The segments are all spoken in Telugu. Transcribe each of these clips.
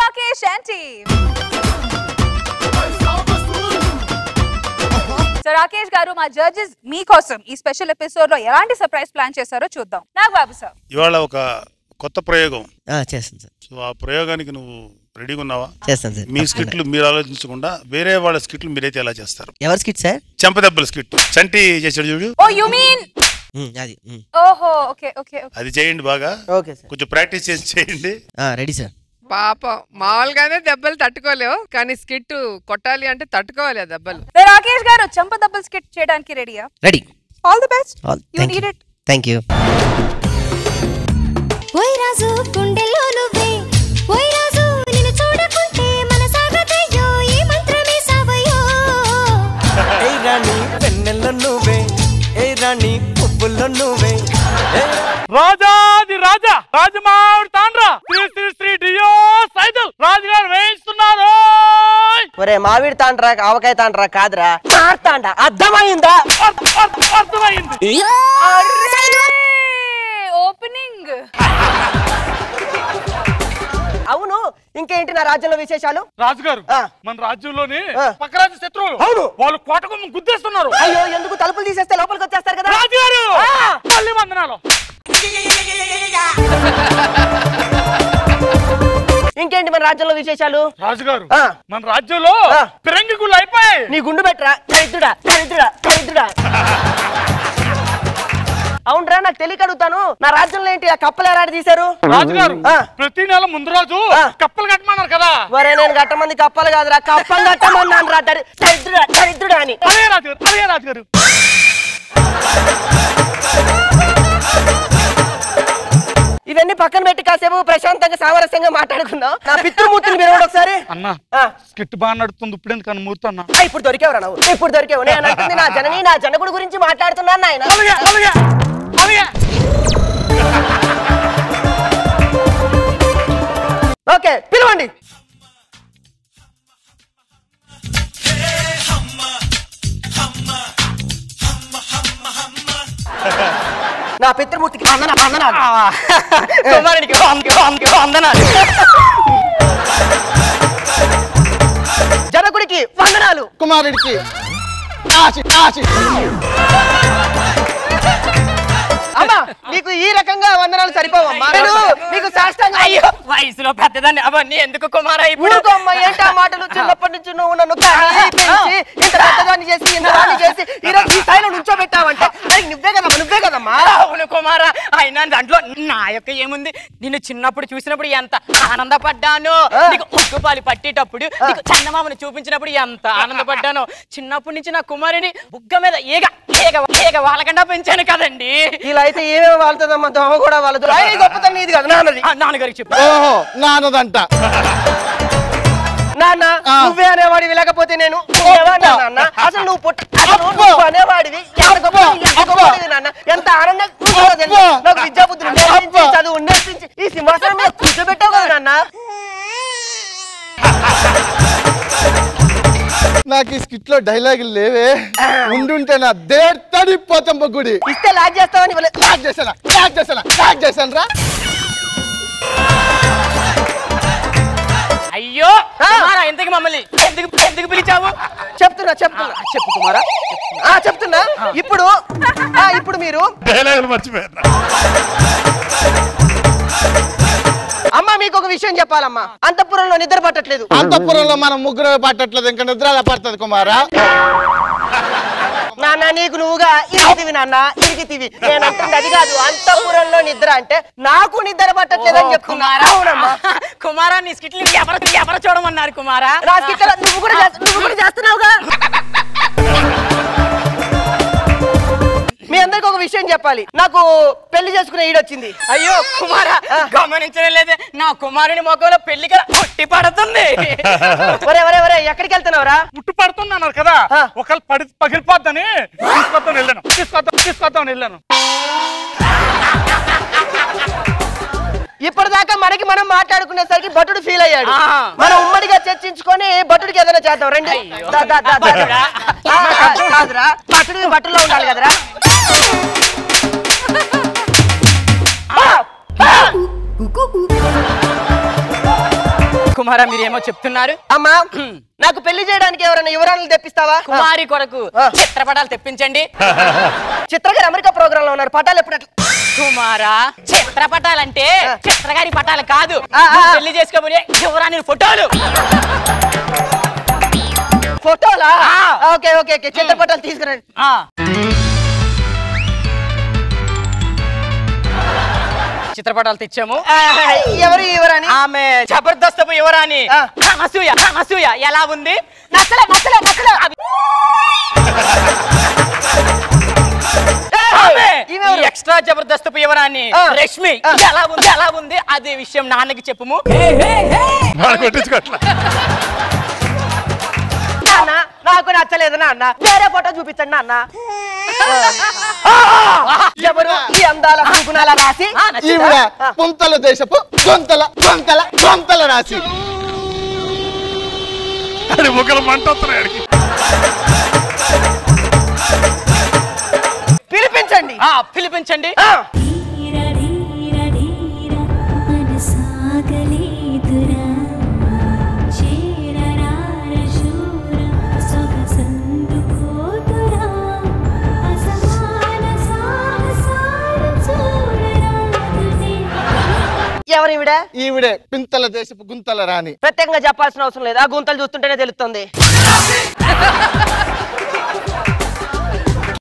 Rakesh and team. So Rakesh garu ma judges మీ కోసం ఈ స్పెషల్ ఎపిసోడ్ లో ఎలాంటి సర్ప్రైజ్ ప్లాన్ చేశారో చూద్దాం. నాగబాబు సార్ ఇవాళ ఒక కొత్త ప్రయోగం చేస్తాను సార్. సో ఆ ప్రయోగానికి నువ్వు రెడీగా ఉన్నావా? చేస్తాను సార్. మీ స్కిట్లు మీరు ఆలోచించకుండా వేరే వాళ్ళ స్కిట్లు మీరైతే ఎలా చేస్తారు? ఎవరి స్కిట్ సార్? చెంపదెబ్బల స్కిట్ చంటి చేసాడు చూడు. ఓ యు మీన్ అది ఓహో ఓకే ఓకే అది చేయండి బాగా. Okay sir. కొంచెం ప్రాక్టీస్ చేసి చేయండి. Ready sir. పాపం మామూలుగానే దెబ్బలు తట్టుకోలేవు, కానీ స్కిట్ కొట్టాలి అంటే తట్టుకోవాలి ఆ దెబ్బలు. రాకేష్ గారు చెంప దెబ్బల స్కిట్ చేయడానికి రెడీయా? Ready. All the best. You need it. Thank you. ఓయ్ రాజు గుండెల్లో నువ్వే, ఓయ్ రాజు నిన్ను చూడకుంటే మనసాగదయ్యో, ఈ మంత్రమే సావయ్యో. ఏయ్ రాణి వెన్నెల్లో నువ్వే, ఏయ్ రాణి పువ్వుల్లో నువ్వే. రాజాది రాజా రాజమావుడు తాండ్రా శ్రీ శ్రీ శ్రీ డియో సైదుల్ రాజుగారు వేయిస్తున్నారు. ఒరే మావిడి తాండ్రా ఆవకాయ తాండ్రా కాదురా తాండా. అర్థమైందా? అర్థమైంది. ఓపెనింగ్. అవును, ఇంకేంటి నా రాజ్యంలో విశేషాలు? రాజుగారు మన రాజ్యంలోని పక్క రాజ్య శత్రువులు అవును వాళ్ళు కోటకు గుద్దేస్తున్నారు. అయ్యో ఎందుకు? తలుపులు తీసేస్తే లోపలికి వచ్చేస్తారు కదా. రాజుగారు మళ్ళీ వందనాలు. ఇంకేంటి మన రాజ్యంలో విశేషాలు? రాజుగారు మన రాజ్యంలో పిరంగి గుళ్ళు అయిపోయాయి. నీ గుండు పెట్టరా దరిద్రుడా దరిద్రుడా దరిద్రుడా. అవునరా, నాకు తెలియక అడుగుతాను, నా రాజ్యంలో ఏంటి ఆ కప్పలు ఎలాంటి తీశారు? రాజుగారు ప్రతి నెల ముందు రోజు కప్పలు కట్టమన్నారు కదా. వరే నేను కట్టమంది కప్పలు కాదురా, కప్పలు కట్టమన్నాను రా. దరిద్రుడా దరిద్రుడా అని. అదే రాజుగారు అదే రాజుగారు. ఇవన్నీ పక్కన పెట్టి కాసేపు ప్రశాంతంగా సామరస్యంగా మాట్లాడుకుందాం. నా పితృమూర్తిని మీరు ఒకసారి. అన్నా స్కిట్ బాగా నడుస్తుంది, ఇప్పుడు ఎందుకన్నా మూర్తి అన్నా. ఇప్పుడు దొరికేవరా నువ్వు? ఇప్పుడు దొరికేవు. నేను అంటుంది నా జనని నా జనకుడు గురించి మాట్లాడుతున్నాను నాయన. ఓకే పిలవండి. నా పితృమూర్తికి వందనాలు. కుమారునికి వందనాలు. జనకుడికి వందనాలు. కుమారుడికి అమ్మా నీకు ఈ రకంగా వందనాలు సరిపోవమ్మా. నేను నీకు సాష్టాంగం. అయ్యో వయసులో పెద్దదాన్ని అవన్నీ ఎందుకు కుమారా? ఊరుకో అమ్మా, ఏంటి ఆ మాటలు? చిన్నప్పటి నుంచి నువ్వు నన్ను కని పెంచి ఇంత పెద్దదాన్ని చేసి ఇంత దాన్ని చేసి ఈరోజు ఈ స్థాయిలో నుంచోబెట్టావంటే నువ్వే కదమ్మా. అవును కుమారా, అయినా దాంట్లో నా యొక్క ఏముంది? నిన్ను చిన్నప్పుడు చూసినప్పుడు ఎంత ఆనందపడ్డాను, నీకు ఉక్కుపాలి పట్టేటప్పుడు నీకు చందమామను చూపించినప్పుడు ఎంత ఆనందపడ్డాను. చిన్నప్పటి నుంచి నా కుమారుని బుగ్గ మీద ఏగ వాళ్ళకుండా పెంచాను కదండి. ఇలా అయితే ఏమేమి వాళ్తుందమ్మా? దోమ కూడా వాళ్ళదు. గొప్పతనం నీది కదా నాన్నది. నాన్నగారికి చెప్పు. ఓహో నాన్నదంట. నాన్న నువ్వే అనేవాడివి, లేకపోతే నేను నాన్న. అసలు నువ్వు అనేవాడివి. నాన్న ఎంత ఆనందంగా నాకు విద్యాబుద్ధులు నేర్పించి చదువు నేర్పించి ఈ సింహాసనం మీద కూర్చోబెట్టావు కదా నాన్న. నాకు ఈ స్కిట్ లో డైలాగులు లేవే. ఉండుంటే నా దేర్తడి పోతమ్మ గుడి ఇస్తే లాగ్ చేస్తావని చేశాను రా. అయ్యో కుమారా, ఎందుకు మమ్మల్ని ఎందుకు పిలిచావు? చెప్తున్నా చెప్పు కుమారా. చెప్తున్నా. ఇప్పుడు మీరు డైలాగులు మర్చిపోయారు. అమ్మా మీకు ఒక విషయం చెప్పాలమ్మా. అంతఃపురంలో నిద్ర పట్టట్లేదు. అంతఃపురంలో మనం ముగ్గురు పట్టట్లేదు, ఇంకా నిద్ర ఎలా పడుతుంది కుమారా? నాన్న నీకు నువ్వుగా ఇరిగితివి నాన్న, ఇరిగితివి. నేను అంటుంది అది కాదు. అంతఃపురంలో నిద్ర అంటే నాకు నిద్ర పట్టట్లేదు అని చెప్తున్నారు. అవునమ్మా కుమారా, నీ స్కిట్లు ఎవరు చూడమన్నారు కుమారా? నా స్కిట్ నువ్వు కూడా చేస్తున్నావుగా. మీ అందరికి ఒక విషయం చెప్పాలి. నాకు పెళ్లి చేసుకునే ఈడొచ్చింది. అయ్యో కుమారా, గమనించడం లేదే, నా కుమారుని మొక్కలో పెళ్లికి పుట్టి పడుతుంది. ఒరే ఎక్కడికి వెళ్తున్నావురా? పుట్టి పడుతుంది అన్నారు కదా, ఒకళ్ళు పగిలిపోద్దని తీసుకొద్దామని వెళ్ళాను. ఇప్పటిదాకా మనకి మనం మాట్లాడుకునేసరికి భటుడు ఫీల్ అయ్యాడు. మనం ఉమ్మడిగా చర్చించుకొని భటుడికి ఏదైనా చేద్దాం రండి. కాదురా, భటుడు బట్టల్లో ఉండాలి కదరా. కుమారా మీరేమో చెప్తున్నారు. అమ్మా నాకు పెళ్లి చేయడానికి ఎవరైనా యువరాణులు తెప్పిస్తావా? కుమారి కొరకు చిత్రపటాలు తెప్పించండి. చిత్రగారు అమెరికా ప్రోగ్రామ్ లో ఉన్నారు, పటాలు ఎప్పుడు కుమారా చిత్రపటాలంటే చిత్రగారి పటాలు కాదు, పెళ్లి చేసుకోబోయే యువరాణి ఫోటోలు. ఫోటోలా? ఓకే ఓకే ఓకే, చిత్రపటాలు తీసుకురండి. చిత్రపటాలు తెచ్చాము. ఎవరు యువరాణి? ఆమె జబర్దస్త్ యువరాణి. అనసూయ అనసూయ ఎలా ఉంది? నచ్చలే నచ్చలే నచ్చలే. ఎక్స్ట్రా జబర్దస్త్ యువరాణి రష్మి ఎలా ఉంది ఎలా ఉంది అదే విషయం నాన్నకి చెప్పుము. నాకు నచ్చలేదు నాన్న, వేరే ఫోటో చూపించండి నాన్న. ఎవరు ఈ అందాల గుణాల రాసి? ఈవిడ పుంతల దేశపు గొంతల గొంతల గొంతల రాసి. అది ఒకరు మంట వస్తున్నాయి. పిలిపించండి పిలిపించండి. ఎవరు ఈవిడ? ఈవిడే పింతల దేశపు గుంతల రాణి. ప్రత్యేకంగా చెప్పాల్సిన అవసరం లేదు, ఆ గుంతలు చూస్తుంటేనే తెలుస్తుంది.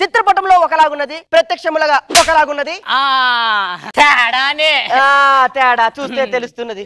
చిత్రపటంలో ఒకలాగున్నది, ప్రత్యక్షములుగా ఒకలాగున్నది. తేడానే తేడా చూస్తే తెలుస్తున్నది.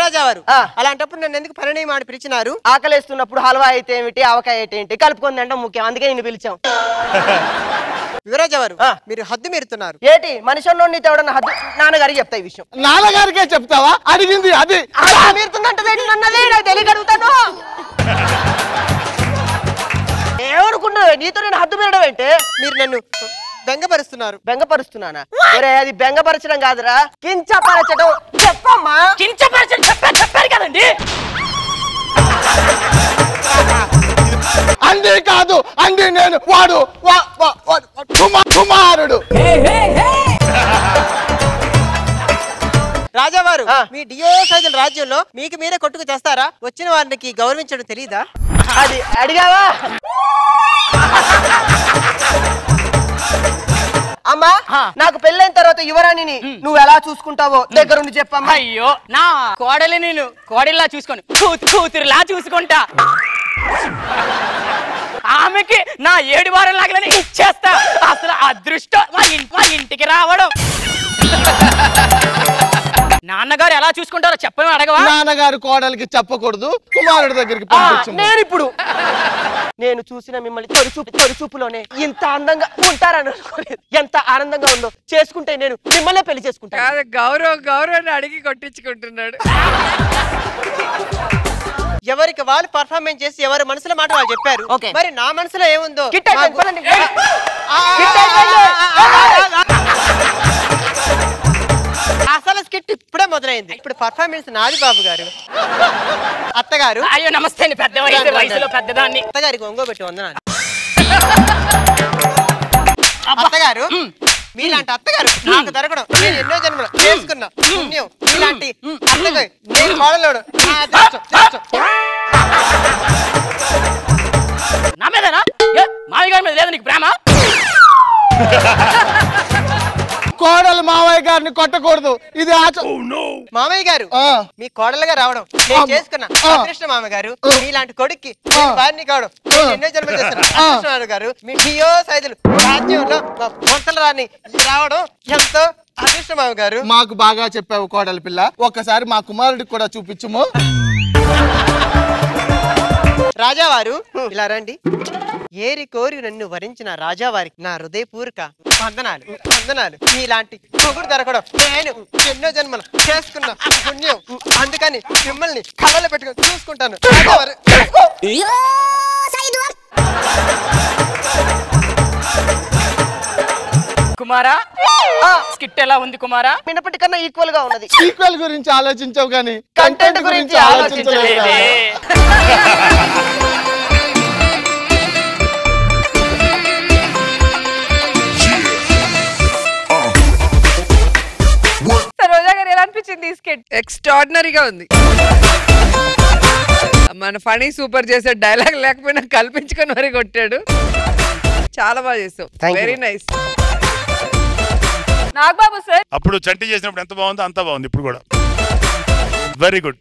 రాజావారు అలాంటప్పుడు నన్ను ఎందుకు పరిణయం ఆడి పిలిచినారు? ఆకలేస్తున్నప్పుడు హల్వా అయితే ఏమిటి, ఆవకాయ అయితే ఏంటి, కలుపుకొని తినడం ముఖ్యం, అందుకే నిన్ను పిలిచాం. యువరాజావారు మీరు హద్దు మీరుతున్నారు. ఏంటి మనిషి నుండి తేవడన్న హద్దు? నాన్నగారికి చెప్తా ఈ విషయం. నాన్నగారికే చెప్తావా? అడిగింది అది. మీరుతుందంటే నాకు తెలియగలుగుతాను. ఏమనుకున్నావు? నీతో నేను హద్దు మీరడం ఏంటే? మీరు నన్ను బెంగపరుస్తున్నారు. బెంగపరుస్తున్నానా? అది బెంగపరచడం కాదురా, కించపరచడం. చెప్పమ్మా. కించపరచడం చెప్పారు కదండి. అంది కాదు, అంది నేను. వాడు కుమారుడు. రాజావారు మీ డియో సైజుల రాజ్యంలో మీకు మీరే కొట్టుకు చేస్తారా? వచ్చిన వారికి గౌరవించడం తెలీదా? అది అడిగావా? అమ్మా నాకు పెళ్ళైన తర్వాత యువరాణిని నువ్వు ఎలా చూసుకుంటావో దగ్గరుండి చెప్పమ్మా. అయ్యో నా కోడలి నేను కోడలిలా చూసుకోను, కూతురులా చూసుకుంటా. ఆమెకి నా 7 వారం లాగానే ఇచ్చేస్తా. అసలు అదృష్టం మా ఇంటికి రావడం. నాన్నగారు ఎలా చూసుకుంటారో చెప్పని అడగవా? నాన్నగారు కోడలికి చెప్పకూడదు, కుమారుడి దగ్గరికి పంపించు. నేను చూసిన మిమ్మల్ని తొలిచూపులోనే ఇంత అందంగా ఉంటారని అనుకోలేదు. ఎంత ఆనందంగా ఉందో. చేసుకుంటే నేను మిమ్మల్ని పెళ్లి చేసుకుంటాను. గౌరవం అడిగి కొట్టించుకుంటున్నాడు. ఎవరికి వాళ్ళు పర్ఫార్మెన్స్ చేసి ఎవరి మనసులో మాట వాళ్ళు చెప్పారు. మరి నా మనసులో ఏముందో అసలు స్కిట్ ఇప్పుడే మొదలైంది. ఇప్పుడు పర్ఫార్మెన్స్ నాది బాబు గారు. అత్తగారు అయ్యో నమస్తే అండి, పెద్ద వయసులో పెద్దదాన్ని. అత్తగారికి ఒంగోబెట్టి వందనాలు. అత్తగారు మీలాంటి అత్తగారు నాకు దొరకడం నేను ఎన్నో జన్మలు చేసుకున్నా పుణ్యం. మీలాంటి అత్తగారు నేను కోడలోడు. నా మీదనా? మావి గారి మీద లేదా నీకు ప్రేమ? కోడలు మావయ్య గారిని కొట్టకూడదు, ఇది మామయ్య గారు మీ కోడలుగా రావడం నేను చేసుకున్నా అదృష్ట. మామయ్య గారు మీలాంటి కొడుక్కి వారిని కావడం ఎన్నో జన్మలు చేస్తున్నా గారు. మీ డియో సైజులు రాజ్యంలో వంతల రాని రావడం ఎంతో అదృష్టం. మామయ్య గారు మాకు బాగా చెప్పావు కోడలి పిల్ల, ఒక్కసారి మా కుమారుడికి కూడా చూపించుము. రాజావారు ఇలా రండి. ఏరి కోరి నన్ను వరించిన రాజావారికి నా హృదయపూర్వక వందనాలు వందనాలు. మీలాంటి మొగుడు దొరకడం నేను ఎన్నో జన్మలు చేసుకున్న పుణ్యం. అందుకని మిమ్మల్ని కళ్ళలో పెట్టుకొని చూసుకుంటాను. కుమారా స్కిట్ ఎలా ఉంది కుమారా? మినపటి కన్నా ఈక్వల్ గా ఉన్నది. ఈక్వల్ గురించి ఆలోచించావు గానీ కంటెంట్ గురించి ఆలోచించలేదు. రోజా గారు ఎలా అనిపించింది? స్కిట్ ఎక్స్ట్రాడినరీగా ఉంది. మన ఫనీ సూపర్ చేసే డైలాగ్ లేకపోయినా కల్పించుకొని మరి కొట్టాడు. చాలా బాగా చేసావు. Very nice. నాగబాబు సార్ అప్పుడు చంటి చేసినప్పుడు ఎంత బాగుందో అంత బాగుంది ఇప్పుడు కూడా. Very good.